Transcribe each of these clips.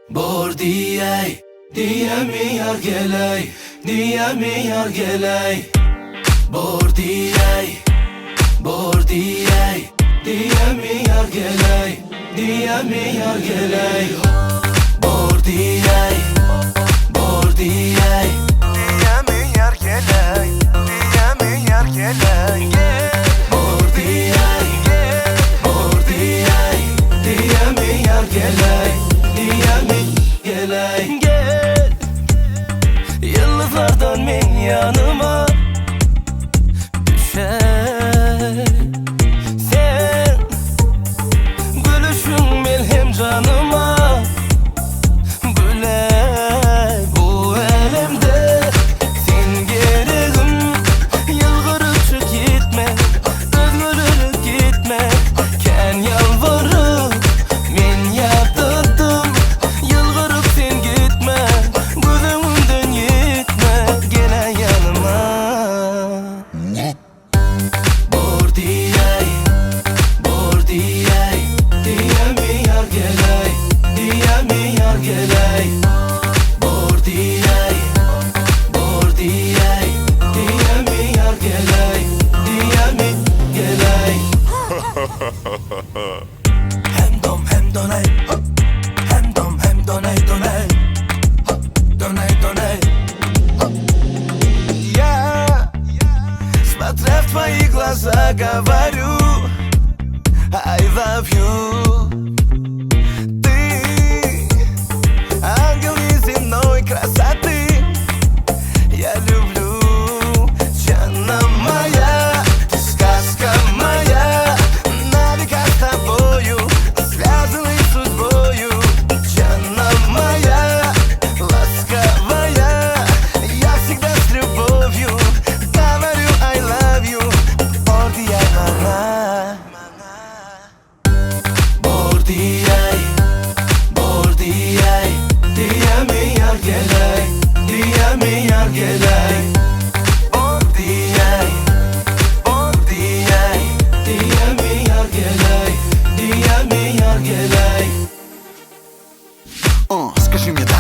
Bordiyay, diyemiyor geley, diyemiyor geley. Bordiyay, diyemiyor geley, diyemiyor geley. Bordiyay, diyemiyor geley, diyemiyor geley. Bordiyay, diyemiyor geley, diyemiyor geley. Gel, yıldızlardan min yanıma düşer. Sen gülüşün melhem canıma güler. Bu elimde sen gereğim, yılgırıp çık gitme, özgürlük gitme. Ken yalvarıp men yaptırdım, yılgırıp sen gitme, gözümden gitme, gele yanıma. Bordiyay, diyemiyor geley, diyemiyor geley. Bordiyay, diyemiyor geley, diyemiyor geley. Hem dom hem donay, hem dom hem donay donay, donay donay. Я, смотря в твои глаза, говорю I love you. Ты ангел неземной красоты, я люблю. Жанна моя, ты сказка моя, на века с тобою, связанный судьбою. Жанна моя, ласковая, я всегда с любовью говорю I love you. Bordiyay mana. Bordiyay, diyemiyor geley, diyemiyor geley. Bordiyay, diyemiyor geley, diyemiyor geley. Скажи мне да.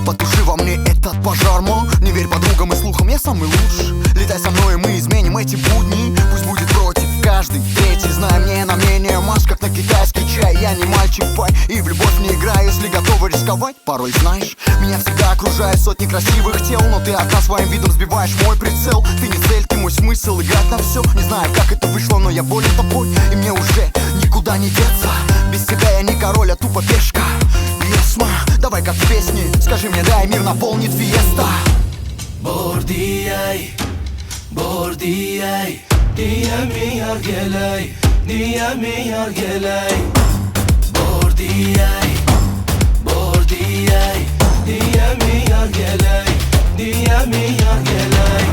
Потуши во мне этот пожар, мо. Не верь подругам и слухам, я самый лучший. Летай со мной, и мы изменим эти будни. Пусть будет против каждый третий. Знай мне на мнение, маш как на китайский чай. Я не мальчик пай и в любовь не играю. Если готова рисковать, порой знаешь, меня всегда окружают сотни красивых тел, но ты одна своим видом сбиваешь мой прицел. Ты не цель, ты мой смысл, играть на все. Не знаю, как это вышло, но я болен тобой, и мне уже никуда не деться. Без тебя я не король, а тупо пешка. Есма, давай как в песне, скажи мне да, и мир наполнит фиеста. Bordiyay, diyemiyor geley, diyemiyor geley. Bordiyay, diyemiyor geley, diyemiyor geley.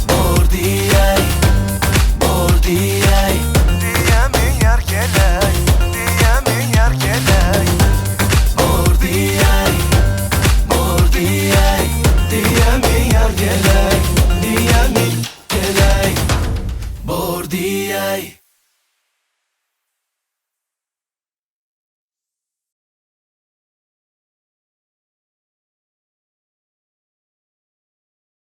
Bordiyay,